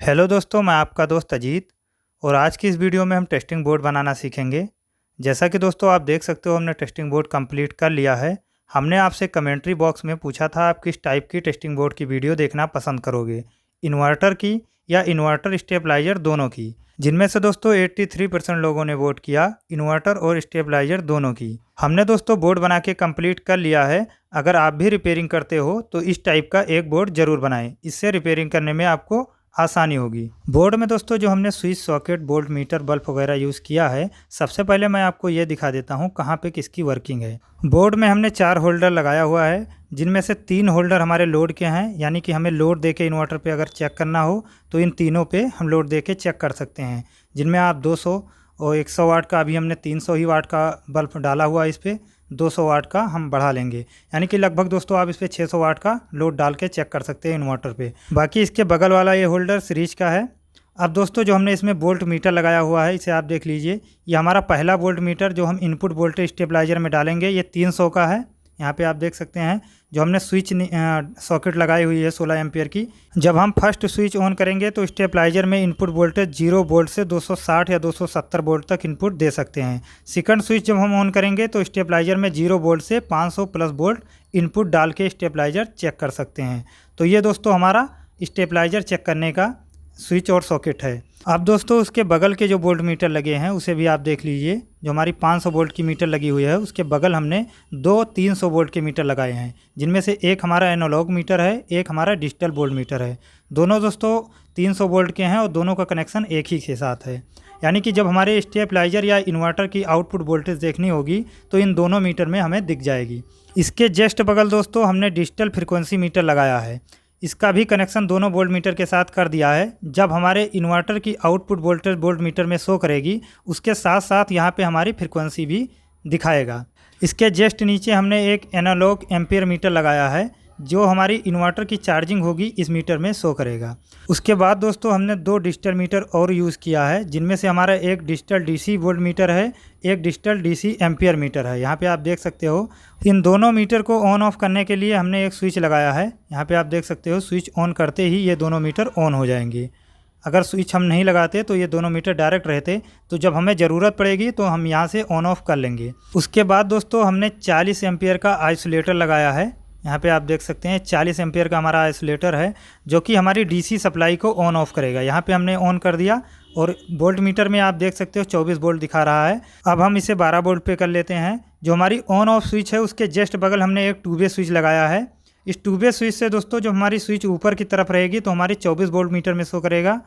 Hello दोस्तों, मैं आपका दोस्त अजीत और आज की इस वीडियो में हम टेस्टिंग बोर्ड बनाना सीखेंगे। जैसा कि दोस्तों आप देख सकते हो, हमने टेस्टिंग बोर्ड कंप्लीट कर लिया है। हमने आपसे कमेंट्री बॉक्स में पूछा था आप किस टाइप की टेस्टिंग बोर्ड की वीडियो देखना पसंद करोगे, इन्वर्टर की या इन्वर्टर स्टेबलाइजर दोनों की। जिनमें से दोस्तों 83% लोगों ने वोट किया इन्वर्टर और स्टेबलाइजर दोनों की। हमने दोस्तों बोर्ड बना के कंप्लीट कर लिया है। अगर आप भी रिपेयरिंग करते हो तो इस टाइप का एक बोर्ड ज़रूर बनाएं, इससे रिपेयरिंग करने में आपको आसानी होगी। बोर्ड में दोस्तों जो हमने switch, socket, volt meter, bulb वगैरह यूज़ किया है, सबसे पहले मैं आपको ये दिखा देता हूँ कहाँ पे किसकी वर्किंग है। बोर्ड में हमने 4 होल्डर लगाया हुआ है, जिनमें से 3 होल्डर हमारे लोड के हैं, यानी कि हमें लोड देके इन्वर्टर पे अगर चेक करना हो तो इन तीनों पे हम लोड देके चेक कर सकते हैं। जिनमें आप 200 और 100 वाट का, अभी हमने 300 ही वाट का बल्ब डाला हुआ है, इस पर 200 वाट का हम बढ़ा लेंगे, यानी कि लगभग दोस्तों आप इस पर 600 वाट का लोड डाल के चेक कर सकते हैं इन्वर्टर पे। बाकी इसके बगल वाला ये होल्डर सीरीज का है। अब दोस्तों जो हमने इसमें वोल्ट मीटर लगाया हुआ है, इसे आप देख लीजिए। ये हमारा पहला वोल्ट मीटर जो हम इनपुट वोल्टेज स्टेबलाइजर में डालेंगे, ये 300 का है। यहाँ पे आप देख सकते हैं जो हमने स्विच सॉकेट लगाई हुई है 16 एम्पियर की। जब हम फर्स्ट स्विच ऑन करेंगे तो स्टेबलाइजर में इनपुट वोल्टेज 0 वोल्ट से 260 या 270 वोल्ट तक इनपुट दे सकते हैं। सेकंड स्विच जब हम ऑन करेंगे तो स्टेबलाइजर में 0 वोल्ट से 500 प्लस वोल्ट इनपुट डाल के स्टेबलाइजर चेक कर सकते हैं। तो ये दोस्तों हमारा स्टेबलाइजर चेक करने का स्विच और सॉकेट है। अब दोस्तों उसके बगल के जो वोल्ट मीटर लगे हैं उसे भी आप देख लीजिए। जो हमारी 500 वोल्ट की मीटर लगी हुई है, उसके बगल हमने 2 300 वोल्ट के मीटर लगाए हैं, जिनमें से एक हमारा एनालॉग मीटर है, एक हमारा डिजिटल वोल्ट मीटर है। दोनों दोस्तों 300 वोल्ट के हैं और दोनों का कनेक्शन एक ही के साथ है। यानी कि जब हमारे स्टेबलाइजर या इन्वर्टर की आउटपुट वोल्टेज देखनी होगी तो इन दोनों मीटर में हमें दिख जाएगी। इसके जस्ट बगल दोस्तों हमने डिजिटल फ्रिक्वेंसी मीटर लगाया है। इसका भी कनेक्शन दोनों वोल्ट मीटर के साथ कर दिया है। जब हमारे इन्वर्टर की आउटपुट वोल्टेज वोल्ट मीटर में शो करेगी, उसके साथ साथ यहाँ पे हमारी फ्रिक्वेंसी भी दिखाएगा। इसके जस्ट नीचे हमने एक एनालॉग एम्पियर मीटर लगाया है, जो हमारी इन्वर्टर की चार्जिंग होगी इस मीटर में शो करेगा। उसके बाद दोस्तों हमने 2 डिजिटल मीटर और यूज़ किया है, जिनमें से हमारा एक डिजिटल डीसी वोल्ट मीटर है, एक डिजिटल डीसी एम्पियर मीटर है। यहाँ पे आप देख सकते हो इन दोनों मीटर को ऑन ऑफ करने के लिए हमने एक स्विच लगाया है। यहाँ पे आप देख सकते हो स्विच ऑन करते ही ये दोनों मीटर ऑन हो जाएंगे। अगर स्विच हम नहीं लगाते तो ये दोनों मीटर डायरेक्ट रहते, तो जब हमें ज़रूरत पड़ेगी तो हम यहाँ से ऑन ऑफ कर लेंगे। उसके बाद दोस्तों हमने 40 एम्पियर का आइसोलेटर लगाया है। यहाँ पे आप देख सकते हैं 40 एम्पियर का हमारा आइसोलेटर है, जो कि हमारी डीसी सप्लाई को ऑन ऑफ करेगा। यहाँ पे हमने ऑन कर दिया और वोल्ट मीटर में आप देख सकते हो 24 वोल्ट दिखा रहा है। अब हम इसे 12 वोल्ट पे कर लेते हैं। जो हमारी ऑन ऑफ स्विच है उसके जस्ट बगल हमने एक 2 वे स्विच लगाया है। इस 2 वे स्विच से दोस्तों जो हमारी स्विच ऊपर की तरफ रहेगी तो हमारी 24 वोल्ट मीटर में शो करेगा।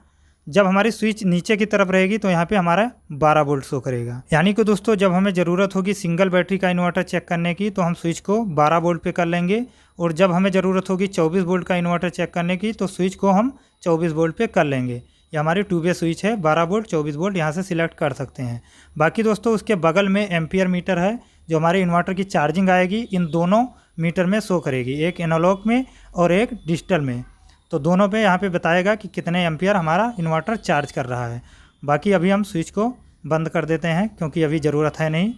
जब हमारी स्विच नीचे की तरफ रहेगी तो यहाँ पे हमारा 12 वोल्ट शो करेगा। यानी कि दोस्तों जब हमें ज़रूरत होगी सिंगल बैटरी का इन्वर्टर चेक करने की तो हम स्विच को 12 वोल्ट पे कर लेंगे, और जब हमें ज़रूरत होगी 24 वोल्ट का इन्वर्टर चेक करने की तो स्विच को हम 24 वोल्ट पे कर लेंगे। ये हमारी 2 वे स्विच है, 12 वोल्ट 24 वोल्ट यहाँ से सिलेक्ट कर सकते हैं। बाकी दोस्तों उसके बगल में एम्पियर मीटर है, जो हमारे इन्वर्टर की चार्जिंग आएगी इन दोनों मीटर में शो करेगी, एक एनालॉग में और एक डिजिटल में। तो दोनों पे यहाँ पे बताएगा कि कितने एम्पियर हमारा इन्वर्टर चार्ज कर रहा है। बाकी अभी हम स्विच को बंद कर देते हैं क्योंकि अभी ज़रूरत है नहीं।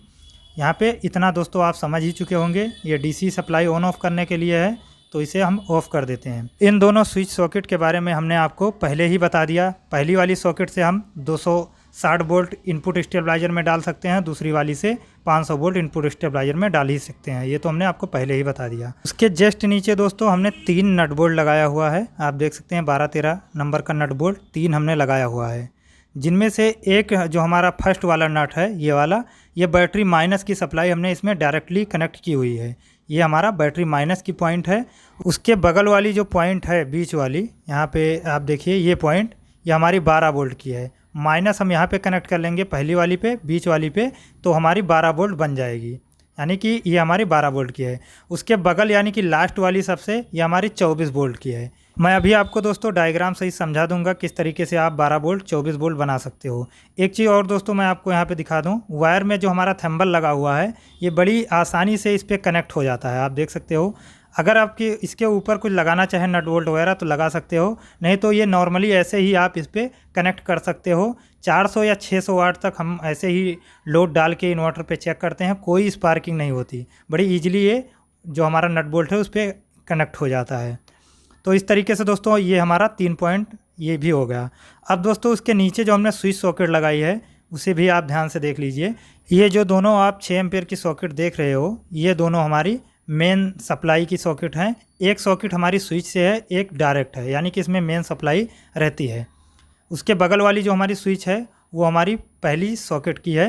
यहाँ पे इतना दोस्तों आप समझ ही चुके होंगे, ये डीसी सप्लाई ऑन ऑफ करने के लिए है, तो इसे हम ऑफ़ कर देते हैं। इन दोनों स्विच सॉकेट के बारे में हमने आपको पहले ही बता दिया। पहली वाली सॉकेट से हम 260 वोल्ट इनपुट स्टेबलाइजर में डाल सकते हैं, दूसरी वाली से 500 वोल्ट इनपुट स्टेबलाइजर में डाल ही सकते हैं। ये तो हमने आपको पहले ही बता दिया। उसके जस्ट नीचे दोस्तों हमने 3 नट बोल्ट लगाया हुआ है। आप देख सकते हैं 12-13 नंबर का नट बोल्ट 3 हमने लगाया हुआ है, जिनमें से एक जो हमारा फर्स्ट वाला नट है ये वाला, ये बैटरी माइनस की सप्लाई हमने इसमें डायरेक्टली कनेक्ट की हुई है। ये हमारा बैटरी माइनस की पॉइंट है। उसके बगल वाली जो पॉइंट है बीच वाली, यहाँ पे आप देखिए ये पॉइंट, ये हमारी 12 वोल्ट की है। माइनस हम यहाँ पे कनेक्ट कर लेंगे पहली वाली पे, बीच वाली पे, तो हमारी 12 वोल्ट बन जाएगी, यानी कि ये हमारी 12 वोल्ट की है। उसके बगल यानी कि लास्ट वाली सबसे, ये हमारी 24 वोल्ट की है। मैं अभी आपको दोस्तों डायग्राम से ही समझा दूंगा किस तरीके से आप 12 वोल्ट 24 वोल्ट बना सकते हो। एक चीज़ और दोस्तों मैं आपको यहाँ पे दिखा दूँ, वायर में जो हमारा थंबल लगा हुआ है ये बड़ी आसानी से इस पर कनेक्ट हो जाता है। आप देख सकते हो, अगर आपके इसके ऊपर कुछ लगाना चाहे नट बोल्ट वगैरह तो लगा सकते हो, नहीं तो ये नॉर्मली ऐसे ही आप इस पर कनेक्ट कर सकते हो। 400 या 600 वाट तक हम ऐसे ही लोड डाल के इन्वर्टर पे चेक करते हैं, कोई स्पार्किंग नहीं होती, बड़ी ईजिली ये जो हमारा नट बोल्ट है उस पर कनेक्ट हो जाता है। तो इस तरीके से दोस्तों ये हमारा 3 पॉइंट ये भी हो गया। अब दोस्तों उसके नीचे जो हमने स्विच सॉकेट लगाई है उसे भी आप ध्यान से देख लीजिए। ये जो दोनों आप 6 एम्पियर की सॉकेट देख रहे हो, ये दोनों हमारी मेन सप्लाई की सॉकेट हैं। एक सॉकेट हमारी स्विच से है, एक डायरेक्ट है, यानी कि इसमें मेन सप्लाई रहती है। उसके बगल वाली जो हमारी स्विच है वो हमारी पहली सॉकेट की है,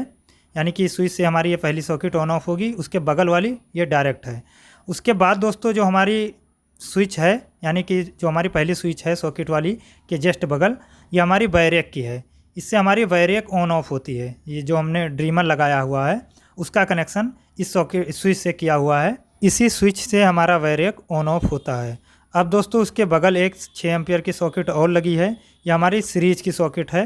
यानी कि स्विच से हमारी ये पहली सॉकेट ऑन ऑफ होगी। उसके बगल वाली ये डायरेक्ट है। उसके बाद दोस्तों जो हमारी स्विच है, यानी कि जो हमारी पहली स्विच है सॉकेट वाली के जस्ट बगल, ये हमारी बैरियक की है। इससे हमारी बैरियक ऑन ऑफ होती है। ये जो हमने ड्रीमर लगाया हुआ है उसका कनेक्शन इस सॉकेट स्विच से किया हुआ है। इसी स्विच से हमारा बैरियक ऑन ऑफ होता है। अब दोस्तों उसके बगल एक 6 एम्पियर की सॉकेट और लगी है। ये हमारी सीरीज की सॉकेट है।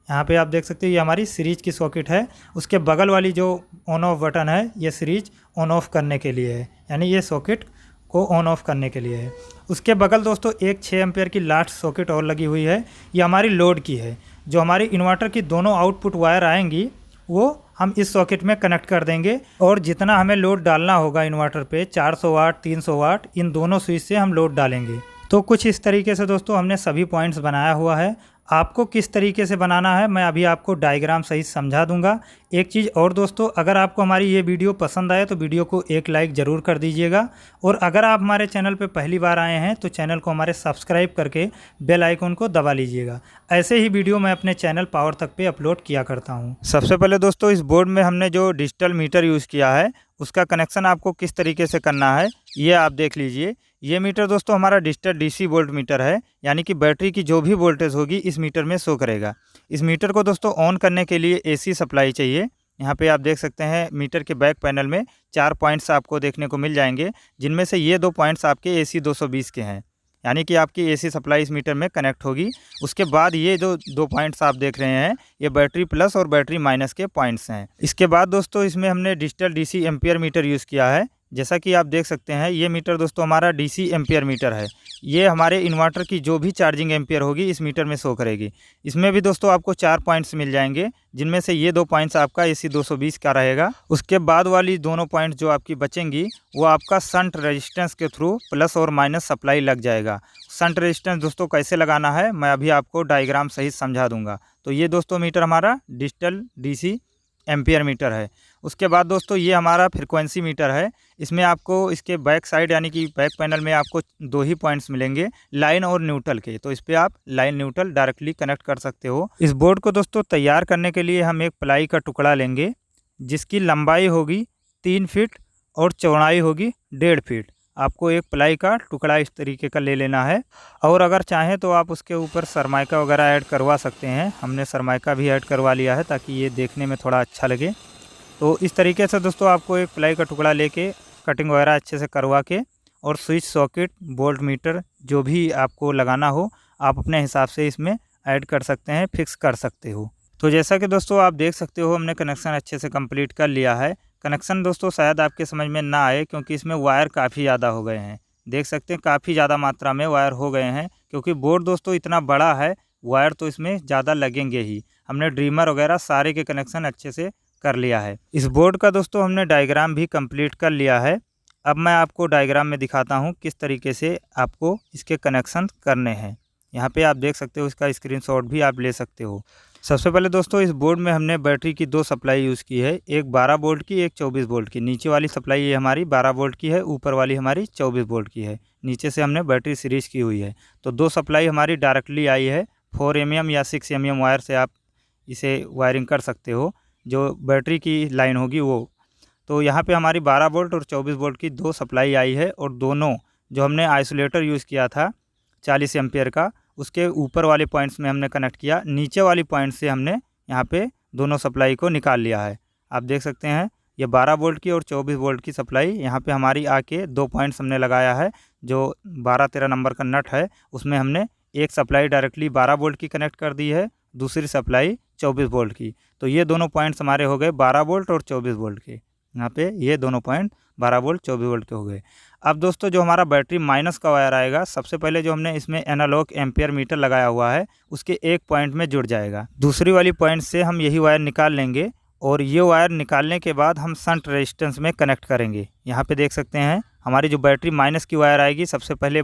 यहाँ पे आप देख सकते हो ये हमारी सीरीज की सॉकेट है। उसके बगल वाली जो ऑन ऑफ बटन है ये सीरीज ऑन ऑफ करने के लिए है, यानी ये सॉकेट को ऑन ऑफ करने के लिए है। उसके बगल दोस्तों एक 6 एम्पियर की लास्ट सॉकेट और लगी हुई है। ये हमारी लोड की है। जो हमारी इन्वर्टर की दोनों आउटपुट वायर आएंगी वो हम इस सॉकेट में कनेक्ट कर देंगे, और जितना हमें लोड डालना होगा इन्वर्टर पे 400 वाट 300 वाट, इन दोनों स्विच से हम लोड डालेंगे। तो कुछ इस तरीके से दोस्तों हमने सभी पॉइंट्स बनाया हुआ है। आपको किस तरीके से बनाना है मैं अभी आपको डायग्राम सहित समझा दूंगा। एक चीज़ और दोस्तों, अगर आपको हमारी ये वीडियो पसंद आए तो वीडियो को एक लाइक ज़रूर कर दीजिएगा, और अगर आप हमारे चैनल पे पहली बार आए हैं तो चैनल को हमारे सब्सक्राइब करके बेल आइकन को दबा लीजिएगा। ऐसे ही वीडियो मैं अपने चैनल पावर तक पे अपलोड किया करता हूँ। सबसे पहले दोस्तों इस बोर्ड में हमने जो डिजिटल मीटर यूज़ किया है उसका कनेक्शन आपको किस तरीके से करना है ये आप देख लीजिए। ये मीटर दोस्तों हमारा डिजिटल डीसी वोल्ट मीटर है, यानी कि बैटरी की जो भी वोल्टेज होगी इस मीटर में शो करेगा। इस मीटर को दोस्तों ऑन करने के लिए एसी सप्लाई चाहिए। यहाँ पे आप देख सकते हैं मीटर के बैक पैनल में 4 पॉइंट्स आपको देखने को मिल जाएंगे, जिनमें से ये 2 पॉइंट्स आपके AC 220 के हैं, यानी कि आपकी AC सप्लाई इस मीटर में कनेक्ट होगी। उसके बाद ये जो 2 पॉइंट्स आप देख रहे हैं ये बैटरी प्लस और बैटरी माइनस के पॉइंट्स हैं। इसके बाद दोस्तों इसमें हमने digital DC ampere meter use किया है। जैसा कि आप देख सकते हैं ये मीटर दोस्तों हमारा DC एम्पियर मीटर है। ये हमारे इन्वर्टर की जो भी चार्जिंग एम्पियर होगी इस मीटर में शो करेगी। इसमें भी दोस्तों आपको 4 पॉइंट्स मिल जाएंगे, जिनमें से ये 2 पॉइंट्स आपका AC 220 का रहेगा। उसके बाद वाली दोनों पॉइंट्स जो आपकी बचेंगी वो आपका शंट रेजिस्टेंस के थ्रू प्लस और माइनस सप्लाई लग जाएगा। शंट रेजिस्टेंस दोस्तों कैसे लगाना है मैं अभी आपको डायग्राम सहित समझा दूंगा। तो ये दोस्तों मीटर हमारा डिजिटल DC एम्पियर मीटर है। उसके बाद दोस्तों ये हमारा फ्रिक्वेंसी मीटर है। इसमें आपको इसके बैक साइड यानी कि बैक पैनल में आपको 2 ही पॉइंट्स मिलेंगे, लाइन और न्यूट्रल के। तो इस पर आप लाइन न्यूट्रल डायरेक्टली कनेक्ट कर सकते हो। इस बोर्ड को दोस्तों तैयार करने के लिए हम एक प्लाई का टुकड़ा लेंगे, जिसकी लंबाई होगी 3 फीट और चौड़ाई होगी 1.5 फीट। आपको एक प्लाई का टुकड़ा इस तरीके का ले लेना है, और अगर चाहें तो आप उसके ऊपर सरमाइका वगैरह ऐड करवा सकते हैं। हमने सरमाइका भी ऐड करवा लिया है ताकि ये देखने में थोड़ा अच्छा लगे। तो इस तरीके से दोस्तों आपको एक प्लाई का टुकड़ा लेके कटिंग वगैरह अच्छे से करवा के, और स्विच सॉकेट वोल्ट मीटर जो भी आपको लगाना हो आप अपने हिसाब से इसमें ऐड कर सकते हैं, फिक्स कर सकते हो। तो जैसा कि दोस्तों आप देख सकते हो हमने कनेक्शन अच्छे से कंप्लीट कर लिया है। कनेक्शन दोस्तों शायद आपके समझ में ना आए, क्योंकि इसमें वायर काफ़ी ज़्यादा हो गए हैं। देख सकते हैं काफ़ी ज़्यादा मात्रा में वायर हो गए हैं, क्योंकि बोर्ड दोस्तों इतना बड़ा है, वायर तो इसमें ज़्यादा लगेंगे ही। हमने ड्रीमर वगैरह सारे के कनेक्शन अच्छे से कर लिया है। इस बोर्ड का दोस्तों हमने डायग्राम भी कंप्लीट कर लिया है। अब मैं आपको डायग्राम में दिखाता हूँ किस तरीके से आपको इसके कनेक्शन करने हैं। यहाँ पे आप देख सकते हो, इसका स्क्रीनशॉट भी आप ले सकते हो। सबसे पहले दोस्तों इस बोर्ड में हमने बैटरी की 2 सप्लाई यूज़ की है, एक 12 वोल्ट की, एक 24 वोल्ट की। नीचे वाली सप्लाई ये हमारी 12 वोल्ट की है, ऊपर वाली हमारी 24 वोल्ट की है। नीचे से हमने बैटरी सीरीज की हुई है। तो 2 सप्लाई हमारी डायरेक्टली आई है। 4 mm या 6 mm वायर से आप इसे वायरिंग कर सकते हो, जो बैटरी की लाइन होगी वो। तो यहाँ पे हमारी 12 वोल्ट और 24 वोल्ट की 2 सप्लाई आई है, और दोनों जो हमने आइसोलेटर यूज़ किया था 40 एम्पियर का, उसके ऊपर वाले पॉइंट्स में हमने कनेक्ट किया। नीचे वाली पॉइंट से हमने यहाँ पे दोनों सप्लाई को निकाल लिया है। आप देख सकते हैं ये 12 वोल्ट की और 24 वोल्ट की सप्लाई यहाँ पे हमारी आके 2 पॉइंट्स हमने लगाया है। जो 12-13 नंबर का नट है उसमें हमने एक सप्लाई डायरेक्टली 12 वोल्ट की कनेक्ट कर दी है, दूसरी सप्लाई 24 वोल्ट की। तो ये दोनों पॉइंट्स हमारे हो गए 12 वोल्ट और 24 वोल्ट के। यहाँ पे ये दोनों पॉइंट 12 वोल्ट 24 वोल्ट के हो गए। अब दोस्तों जो हमारा बैटरी माइनस का वायर आएगा, सबसे पहले जो हमने इसमें एनालॉग एम्पियर मीटर लगाया हुआ है उसके एक पॉइंट में जुड़ जाएगा। दूसरी वाली पॉइंट से हम यही वायर निकाल लेंगे, और ये वायर निकालने के बाद हम शंट रेजिस्टेंस में कनेक्ट करेंगे। यहाँ पे देख सकते हैं हमारी जो बैटरी माइनस की वायर आएगी सबसे पहले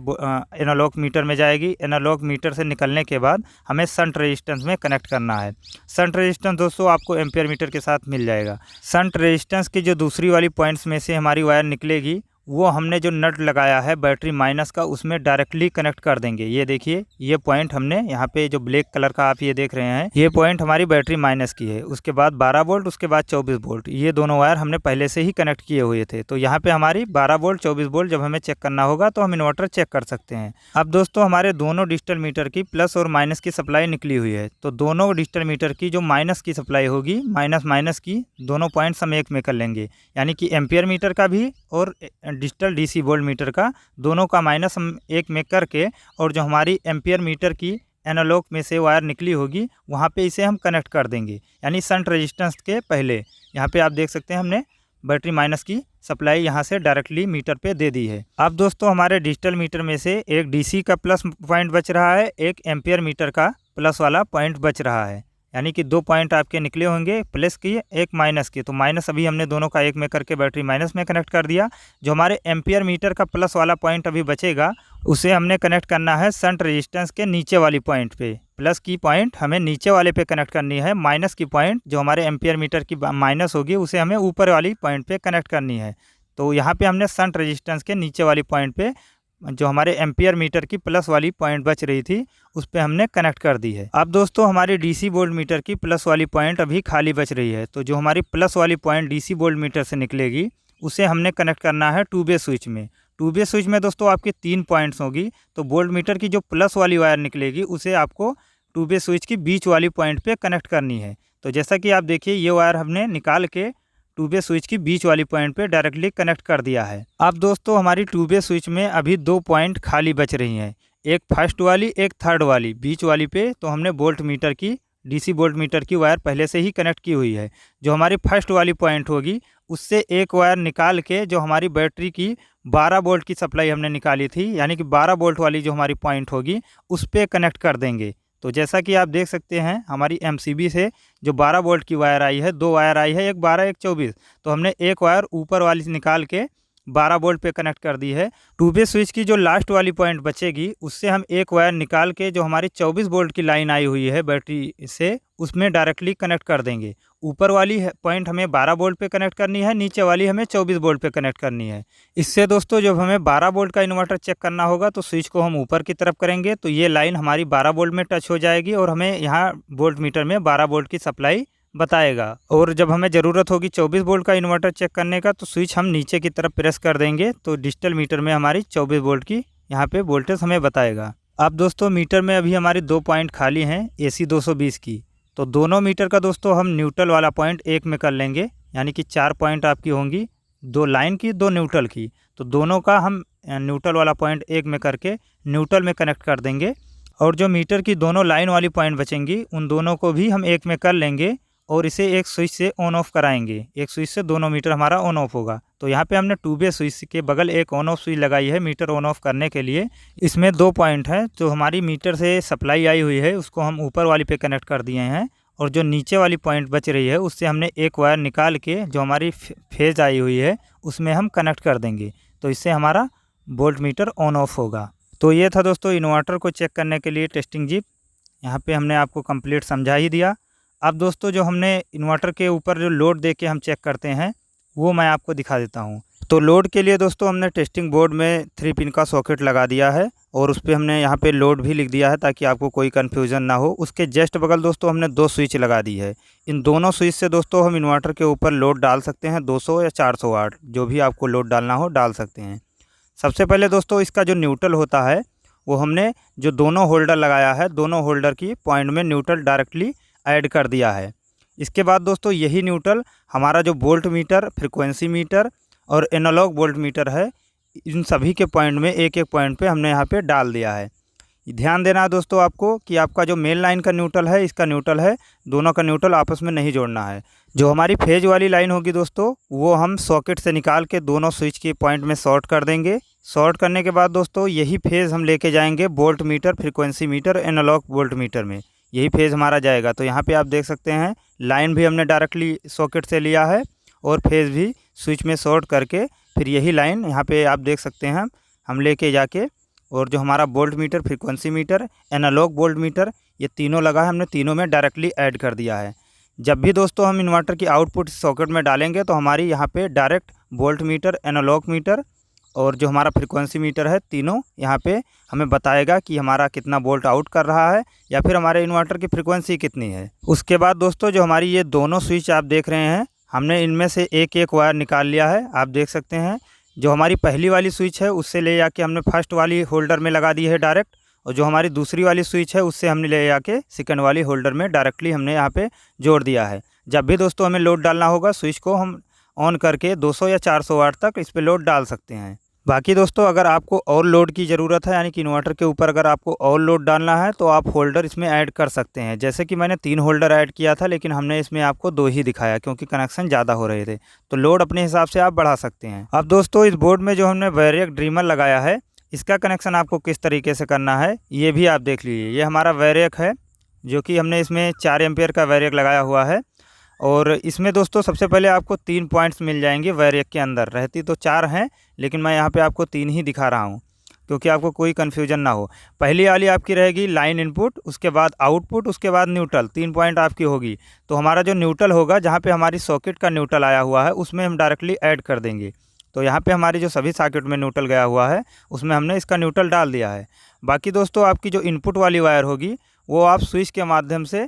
एनालॉग मीटर में जाएगी। एनालॉग मीटर से निकलने के बाद हमें शंट रेजिस्टेंस में कनेक्ट करना है। शंट रेजिस्टेंस दोस्तों आपको एम्पियर मीटर के साथ मिल जाएगा। शंट रेजिस्टेंस की जो दूसरी वाली पॉइंट्स में से हमारी वायर निकलेगी वो हमने जो नट लगाया है बैटरी माइनस का उसमें डायरेक्टली कनेक्ट कर देंगे। ये देखिए, ये पॉइंट हमने यहाँ पे जो ब्लैक कलर का आप ये देख रहे हैं, ये पॉइंट हमारी बैटरी माइनस की है। उसके बाद 12 वोल्ट, उसके बाद 24 वोल्ट, ये दोनों वायर हमने पहले से ही कनेक्ट किए हुए थे। तो यहाँ पे हमारी 12 वोल्ट 24 वोल्ट जब हमें चेक करना होगा तो हम इन्वर्टर चेक कर सकते हैं। अब दोस्तों हमारे दोनों डिजिटल मीटर की प्लस और माइनस की सप्लाई निकली हुई है। तो दोनों डिजिटल मीटर की जो माइनस की सप्लाई होगी, माइनस की दोनों पॉइंट्स हम एक में कर लेंगे, यानी कि एम्पियर मीटर का भी और डिजिटल डीसी वोल्ट मीटर का, दोनों का माइनस हम एक में करके, और जो हमारी एम्पियर मीटर की एनालॉग में से वायर निकली होगी वहाँ पे इसे हम कनेक्ट कर देंगे, यानी शंट रेजिस्टेंस के पहले। यहाँ पे आप देख सकते हैं हमने बैटरी माइनस की सप्लाई यहाँ से डायरेक्टली मीटर पे दे दी है। अब दोस्तों हमारे डिजिटल मीटर में से एक डीसी का प्लस पॉइंट बच रहा है, एक एम्पियर मीटर का प्लस वाला पॉइंट बच रहा है, यानी कि 2 पॉइंट आपके निकले होंगे, प्लस की एक माइनस की। तो माइनस अभी हमने दोनों का एक में करके बैटरी माइनस में कनेक्ट कर दिया। जो हमारे एम्पियर मीटर का प्लस वाला पॉइंट अभी बचेगा उसे हमने कनेक्ट करना है शंट रेजिस्टेंस के नीचे वाली पॉइंट पे। प्लस की पॉइंट हमें नीचे वाले पे कनेक्ट करनी है, माइनस की पॉइंट जो हमारे एम्पियर मीटर की माइनस होगी उसे हमें ऊपर वाली पॉइंट पे कनेक्ट करनी है। तो यहाँ पे हमने शंट रेजिस्टेंस के नीचे वाली पॉइंट पे जो हमारे एम्पियर मीटर की प्लस वाली पॉइंट बच रही थी उस पे हमने कनेक्ट कर दी है। अब दोस्तों हमारी डीसी वोल्ट मीटर की प्लस वाली पॉइंट अभी खाली बच रही है। तो जो हमारी प्लस वाली पॉइंट डीसी वोल्ट मीटर से निकलेगी उसे हमने कनेक्ट करना है 2-वे स्विच में। 2-वे स्विच में दोस्तों आपकी 3 पॉइंट्स होगी। तो वोल्ट मीटर की जो प्लस वाली वायर निकलेगी उसे आपको 2-वे स्विच की बीच वाली पॉइंट पे कनेक्ट करनी है। तो जैसा कि आप देखिए, ये वायर हमने निकाल के 2-वे स्विच की बीच वाली पॉइंट पे डायरेक्टली कनेक्ट कर दिया है। अब दोस्तों हमारी 2-वे स्विच में अभी 2 पॉइंट खाली बच रही हैं, एक फर्स्ट वाली, एक थर्ड वाली। बीच वाली पे तो हमने वोल्ट मीटर की, डीसी वोल्ट मीटर की वायर पहले से ही कनेक्ट की हुई है। जो हमारी फर्स्ट वाली पॉइंट होगी उससे एक वायर निकाल के जो हमारी बैटरी की 12 वोल्ट की सप्लाई हमने निकाली थी, यानी कि 12 वोल्ट वाली जो हमारी पॉइंट होगी उस पर कनेक्ट कर देंगे। तो जैसा कि आप देख सकते हैं हमारी एमसीबी से जो 12 वोल्ट की वायर आई है, 2 वायर आई है, एक 12 एक 24। तो हमने एक वायर ऊपर वाली निकाल के 12 वोल्ट पे कनेक्ट कर दी है। 2-वे स्विच की जो लास्ट वाली पॉइंट बचेगी उससे हम एक वायर निकाल के जो हमारी 24 वोल्ट की लाइन आई हुई है बैटरी से उसमें डायरेक्टली कनेक्ट कर देंगे। ऊपर वाली पॉइंट हमें 12 वोल्ट पे कनेक्ट करनी है, नीचे वाली हमें 24 वोल्ट पे कनेक्ट करनी है। इससे दोस्तों जब हमें 12 वोल्ट का इन्वर्टर चेक करना होगा तो स्विच को हम ऊपर की तरफ करेंगे तो ये लाइन हमारी 12 वोल्ट में टच हो जाएगी और हमें यहाँ वोल्ट मीटर में 12 वोल्ट की सप्लाई बताएगा। और जब हमें ज़रूरत होगी 24 वोल्ट का इन्वर्टर चेक करने का तो स्विच हम नीचे की तरफ प्रेस कर देंगे तो डिजिटल मीटर में हमारी 24 वोल्ट की यहाँ पे वोल्टेज हमें बताएगा। अब दोस्तों मीटर में अभी हमारी 2 पॉइंट खाली हैं AC 220 की। तो दोनों मीटर का दोस्तों हम न्यूट्रल वाला पॉइंट एक में कर लेंगे, यानी कि 4 पॉइंट आपकी होंगी, 2 लाइन की 2 न्यूट्रल की। तो दोनों का हम न्यूट्रल वाला पॉइंट एक में करके न्यूट्रल में कनेक्ट कर देंगे। और जो मीटर की दोनों लाइन वाली पॉइंट बचेंगी उन दोनों को भी हम एक में कर लेंगे और इसे एक स्विच से ऑन ऑफ कराएंगे। एक स्विच से दोनों मीटर हमारा ऑन ऑफ होगा। तो यहाँ पे हमने 2-वे स्विच के बगल एक ऑन ऑफ स्विच लगाई है मीटर ऑन ऑफ करने के लिए। इसमें 2 पॉइंट है, जो हमारी मीटर से सप्लाई आई हुई है उसको हम ऊपर वाली पे कनेक्ट कर दिए हैं और जो नीचे वाली पॉइंट बच रही है उससे हमने एक वायर निकाल के जो हमारी फेज आई हुई है उसमें हम कनेक्ट कर देंगे। तो इससे हमारा वोल्ट मीटर ऑन ऑफ होगा। तो ये था दोस्तों इन्वर्टर को चेक करने के लिए टेस्टिंग जिप। यहाँ पे हमने आपको कंप्लीट समझा ही दिया। अब दोस्तों जो हमने इन्वर्टर के ऊपर जो लोड दे के हम चेक करते हैं वो मैं आपको दिखा देता हूँ। तो लोड के लिए दोस्तों हमने टेस्टिंग बोर्ड में 3 पिन का सॉकेट लगा दिया है और उस पर हमने यहाँ पे लोड भी लिख दिया है ताकि आपको कोई कन्फ्यूज़न ना हो। उसके जस्ट बगल दोस्तों हमने 2 स्विच लगा दी है। इन दोनों स्विच से दोस्तों हम इन्वर्टर के ऊपर लोड डाल सकते हैं, 200 या 400 वाट, जो भी आपको लोड डालना हो डाल सकते हैं। सबसे पहले दोस्तों इसका जो न्यूट्रल होता है वो हमने जो दोनों होल्डर लगाया है, दोनों होल्डर की पॉइंट में न्यूट्रल डायरेक्टली ऐड कर दिया है। इसके बाद दोस्तों यही न्यूट्रल हमारा जो वोल्ट मीटर, फ्रिक्वेंसी मीटर और एनालॉग वोल्ट मीटर है, इन सभी के पॉइंट में एक एक पॉइंट पे हमने यहाँ पे डाल दिया है। ध्यान देना है दोस्तों आपको कि आपका जो मेन लाइन का न्यूट्रल है, इसका न्यूट्रल है, दोनों का न्यूट्रल आपस में नहीं जोड़ना है। जो हमारी फेज वाली लाइन होगी दोस्तों वो हम सॉकेट से निकाल के दोनों स्विच के पॉइंट में शॉर्ट कर देंगे। शॉर्ट करने के बाद दोस्तों यही फेज हम लेके जाएंगे volt meter, frequency meter, analog volt meter में, यही फेज़ हमारा जाएगा। तो यहाँ पे आप देख सकते हैं लाइन भी हमने डायरेक्टली सॉकेट से लिया है और फेज़ भी स्विच में शॉर्ट करके फिर यही लाइन यहाँ पे आप देख सकते हैं हम लेके जाके, और जो हमारा volt meter, frequency meter, analog volt meter, ये तीनों लगा है, हमने तीनों में डायरेक्टली ऐड कर दिया है। जब भी दोस्तों हम इन्वर्टर की आउटपुट सॉकेट में डालेंगे तो हमारी यहाँ पे direct volt meter, analog meter और जो हमारा फ्रीक्वेंसी मीटर है, तीनों यहाँ पे हमें बताएगा कि हमारा कितना वोल्ट आउट कर रहा है या फिर हमारे इन्वर्टर की फ्रीक्वेंसी कितनी है। उसके बाद दोस्तों जो हमारी ये दोनों स्विच आप देख रहे हैं, हमने इनमें से एक एक वायर निकाल लिया है। आप देख सकते हैं जो हमारी पहली वाली स्विच है उससे ले जाके हमने फर्स्ट वाली होल्डर में लगा दी है डायरेक्ट, और जो हमारी दूसरी वाली स्विच है उससे हमने ले जाके सेकंड वाली होल्डर में डायरेक्टली हमने यहाँ पे जोड़ दिया है। जब भी दोस्तों हमें लोड डालना होगा, स्विच को हम ऑन करके 200 या 400 वाट तक इस पर लोड डाल सकते हैं। बाकी दोस्तों अगर आपको और लोड की ज़रूरत है, यानी कि इन्वर्टर के ऊपर अगर आपको और लोड डालना है तो आप होल्डर इसमें ऐड कर सकते हैं। जैसे कि मैंने 3 होल्डर ऐड किया था, लेकिन हमने इसमें आपको 2 ही दिखाया क्योंकि कनेक्शन ज़्यादा हो रहे थे, तो लोड अपने हिसाब से आप बढ़ा सकते हैं। अब दोस्तों इस बोर्ड में जो हमने वैरियक ड्रीमर लगाया है, इसका कनेक्शन आपको किस तरीके से करना है ये भी आप देख लीजिए। ये हमारा वैरियक है जो कि हमने इसमें 4 एम्पियर का वैरियक लगाया हुआ है, और इसमें दोस्तों सबसे पहले आपको 3 पॉइंट्स मिल जाएंगे वैरियक के अंदर। रहती तो 4 हैं, लेकिन मैं यहाँ पे आपको 3 ही दिखा रहा हूँ क्योंकि आपको कोई कन्फ्यूजन ना हो। पहली वाली आपकी रहेगी लाइन इनपुट, उसके बाद आउटपुट, उसके बाद न्यूट्रल, 3 पॉइंट आपकी होगी। तो हमारा जो न्यूट्रल होगा, जहाँ पे हमारी सॉकेट का न्यूट्रल आया हुआ है, उसमें हम डायरेक्टली ऐड कर देंगे। तो यहाँ पे हमारी जो सभी सॉकेट में न्यूट्रल गया हुआ है उसमें हमने इसका न्यूट्रल डाल दिया है। बाकी दोस्तों आपकी जो इनपुट वाली वायर होगी वो आप स्विच के माध्यम से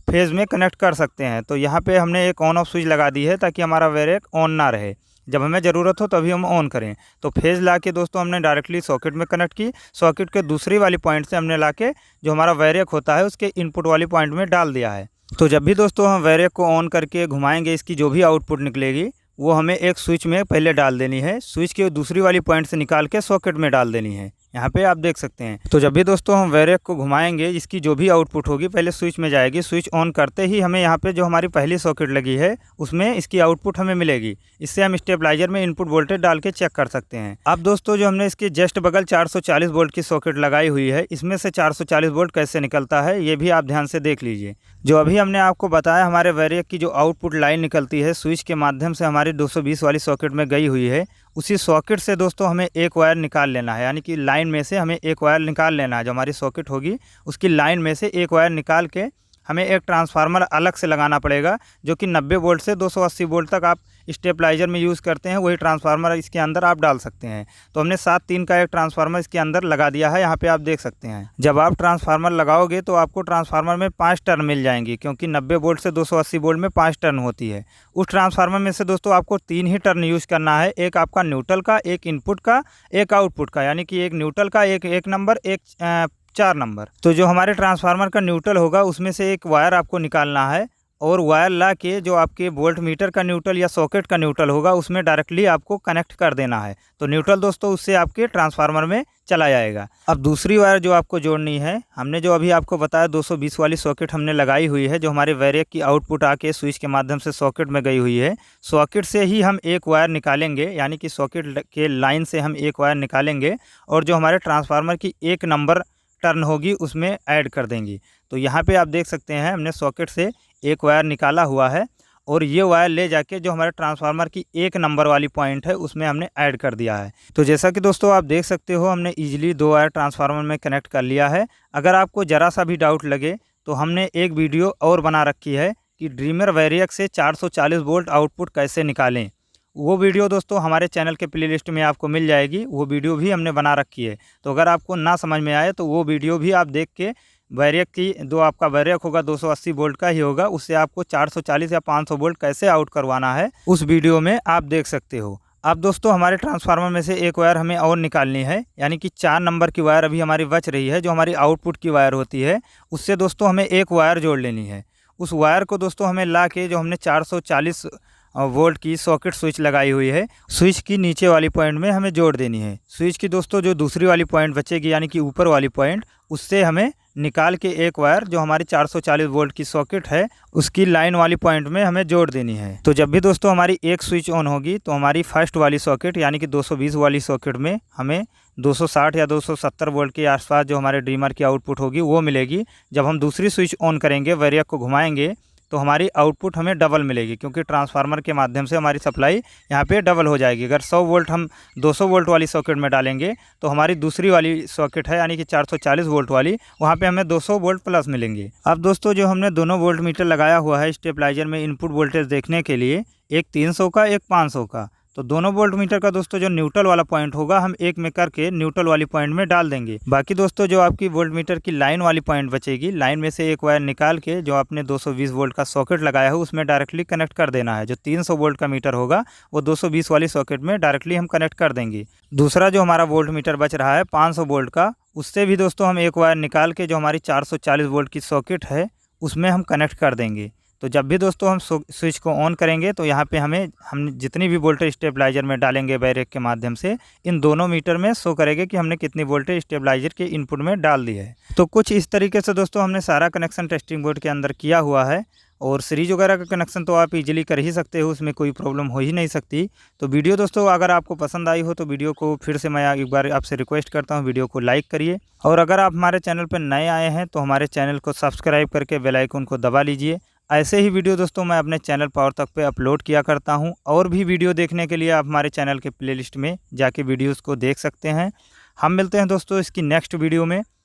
फेज़ में कनेक्ट कर सकते हैं। तो यहाँ पे हमने एक ऑन ऑफ स्विच लगा दी है ताकि हमारा वैरियक ऑन ना रहे, जब हमें ज़रूरत हो तभी हम ऑन करें। तो फेज़ ला के दोस्तों हमने डायरेक्टली सॉकेट में कनेक्ट की, सॉकेट के दूसरी वाली पॉइंट से हमने ला के जो हमारा वैरियक होता है उसके इनपुट वाली पॉइंट में डाल दिया है। तो जब भी दोस्तों हम वैरियक को ऑन करके घुमाएंगे, इसकी जो भी आउटपुट निकलेगी वो हमें एक स्विच में पहले डाल देनी है, स्विच के दूसरी वाली पॉइंट से निकाल के सॉकेट में डाल देनी है। यहाँ पे आप देख सकते हैं। तो जब भी दोस्तों हम वैरियक को घुमाएंगे, इसकी जो भी आउटपुट होगी पहले स्विच में जाएगी। स्विच ऑन करते ही हमें यहाँ पे जो हमारी पहली सॉकेट लगी है उसमें इसकी आउटपुट हमें मिलेगी। इससे हम स्टेबलाइजर में इनपुट वोल्टेज डाल के चेक कर सकते हैं। अब दोस्तों जो हमने इसके जस्ट बगल 440 वोल्ट की सॉकेट लगाई हुई है, इसमें से 440 वोल्ट कैसे निकलता है ये भी आप ध्यान से देख लीजिए। जो अभी हमने आपको बताया, हमारे वैरियक की जो आउटपुट लाइन निकलती है स्विच के माध्यम से हमारी 220 वाली सॉकेट में गई हुई है, उसी सॉकेट से दोस्तों हमें एक वायर निकाल लेना है। यानी कि लाइन में से हमें एक वायर निकाल लेना है। जो हमारी सॉकेट होगी उसकी लाइन में से एक वायर निकाल के हमें एक ट्रांसफार्मर अलग से लगाना पड़ेगा, जो कि 90 वोल्ट से 280 वोल्ट तक आप स्टेबलाइजर में यूज़ करते हैं, वही ट्रांसफार्मर इसके अंदर आप डाल सकते हैं। तो हमने 7-3 का एक ट्रांसफार्मर इसके अंदर लगा दिया है। यहाँ पे आप देख सकते हैं। जब आप ट्रांसफार्मर लगाओगे तो आपको ट्रांसफार्मर में 5 टर्न मिल जाएंगी, क्योंकि 90 वोल्ट से 280 वोल्ट में 5 टर्न होती है। उस ट्रांसफार्मर में से दोस्तों आपको 3 ही टर्न यूज़ करना है, एक आपका न्यूट्रल का, एक इनपुट का, एक आउटपुट का। यानी कि एक न्यूट्रल का, एक नंबर, एक 4 नंबर। तो जो हमारे ट्रांसफार्मर का न्यूट्रल होगा उसमें से एक वायर आपको निकालना है, और वायर ला के जो आपके वोल्ट मीटर का न्यूट्रल या सॉकेट का न्यूट्रल होगा उसमें डायरेक्टली आपको कनेक्ट कर देना है। तो न्यूट्रल दोस्तों उससे आपके ट्रांसफार्मर में चला जाएगा। अब दूसरी वायर जो आपको जोड़नी है, हमने जो अभी आपको बताया 220 वाली सॉकेट हमने लगाई हुई है, जो हमारे वैरियक की आउटपुट आके स्विच के माध्यम से सॉकेट में गई हुई है। सॉकेट से ही हम एक वायर निकालेंगे, यानी कि सॉकेट के लाइन से हम एक वायर निकालेंगे और जो हमारे ट्रांसफार्मर की 1 नंबर टर्न होगी उसमें ऐड कर देंगी। तो यहाँ पे आप देख सकते हैं हमने सॉकेट से एक वायर निकाला हुआ है, और ये वायर ले जाके जो हमारे ट्रांसफार्मर की 1 नंबर वाली पॉइंट है उसमें हमने ऐड कर दिया है। तो जैसा कि दोस्तों आप देख सकते हो, हमने ईजिली 2 वायर ट्रांसफार्मर में कनेक्ट कर लिया है। अगर आपको ज़रा सा भी डाउट लगे तो हमने एक वीडियो और बना रखी है कि ड्रीमर वैरियक से 440 वोल्ट आउटपुट कैसे निकालें। वो वीडियो दोस्तों हमारे चैनल के प्लेलिस्ट में आपको मिल जाएगी, वो वीडियो भी हमने बना रखी है। तो अगर आपको ना समझ में आए तो वो वीडियो भी आप देख के वैरियक की, जो आपका वैरियक होगा 280 वोल्ट का ही होगा, उससे आपको 440 या 500 वोल्ट कैसे आउट करवाना है उस वीडियो में आप देख सकते हो। अब दोस्तों हमारे ट्रांसफार्मर में से एक वायर हमें और निकालनी है, यानी कि 4 नंबर की वायर अभी हमारी बच रही है, जो हमारी आउटपुट की वायर होती है। उससे दोस्तों हमें एक वायर जोड़ लेनी है। उस वायर को दोस्तों हमें ला के जो हमने 440 वोल्ट की सॉकेट स्विच लगाई हुई है, स्विच की नीचे वाली पॉइंट में हमें जोड़ देनी है। स्विच की दोस्तों जो दूसरी वाली पॉइंट बचेगी, यानी कि ऊपर वाली पॉइंट, उससे हमें निकाल के एक वायर जो हमारी 440 वोल्ट की सॉकेट है उसकी लाइन वाली पॉइंट में हमें जोड़ देनी है। तो जब भी दोस्तों हमारी एक स्विच ऑन होगी तो हमारी फर्स्ट वाली सॉकेट यानी कि 220 वाली सॉकेट में हमें 260 या 270 वोल्ट के आसपास जो हमारे ड्रीमर की आउटपुट होगी वो मिलेगी। जब हम दूसरी स्विच ऑन करेंगे, वैरियक को घुमाएंगे, तो हमारी आउटपुट हमें डबल मिलेगी, क्योंकि ट्रांसफार्मर के माध्यम से हमारी सप्लाई यहाँ पे डबल हो जाएगी। अगर 100 वोल्ट हम 200 वोल्ट वाली सॉकेट में डालेंगे तो हमारी दूसरी वाली सॉकेट है यानी कि 440 वोल्ट वाली, वहाँ पे हमें 200 वोल्ट प्लस मिलेंगे। अब दोस्तों जो हमने दोनों वोल्ट मीटर लगाया हुआ है स्टेबलाइजर में इनपुट वोल्टेज देखने के लिए, एक 300 का एक 500 का, तो दोनों वोल्ट मीटर का दोस्तों जो न्यूट्रल वाला पॉइंट होगा हम एक में करके न्यूट्रल वाली पॉइंट में डाल देंगे। बाकी दोस्तों जो आपकी वोल्ट मीटर की लाइन वाली पॉइंट बचेगी, लाइन में से एक वायर निकाल के जो आपने 220 वोल्ट का सॉकेट लगाया है उसमें डायरेक्टली कनेक्ट कर देना है। जो 300 वोल्ट का मीटर होगा वो 220 वाली सॉकेट में डायरेक्टली हम कनेक्ट कर देंगे। दूसरा जो हमारा वोल्ट मीटर बच रहा है 500 वोल्ट का, उससे भी दोस्तों हम एक वायर निकाल के जो हमारी 440 वोल्ट की सॉकेट है उसमें हम कनेक्ट कर देंगे। तो जब भी दोस्तों हम स्विच को ऑन करेंगे तो यहाँ पे हम जितनी भी वोल्टेज स्टेबलाइजर में डालेंगे बैरेक के माध्यम से, इन दोनों मीटर में शो करेंगे कि हमने कितनी वोल्टेज स्टेबलाइजर के इनपुट में डाल दी है। तो कुछ इस तरीके से दोस्तों हमने सारा कनेक्शन टेस्टिंग बोर्ड के अंदर किया हुआ है। और सीरीज वगैरह का कनेक्शन तो आप इजीली कर ही सकते हो, उसमें कोई प्रॉब्लम हो ही नहीं सकती। तो वीडियो दोस्तों अगर आपको पसंद आई हो तो वीडियो को फिर से मैं एक बार आपसे रिक्वेस्ट करता हूँ, वीडियो को लाइक करिए। और अगर आप हमारे चैनल पर नए आए हैं तो हमारे चैनल को सब्सक्राइब करके बेल आइकन को दबा लीजिए। ऐसे ही वीडियो दोस्तों मैं अपने चैनल पावर तक पे अपलोड किया करता हूं। और भी वीडियो देखने के लिए आप हमारे चैनल के प्लेलिस्ट में जाके वीडियोस को देख सकते हैं। हम मिलते हैं दोस्तों इसकी नेक्स्ट वीडियो में।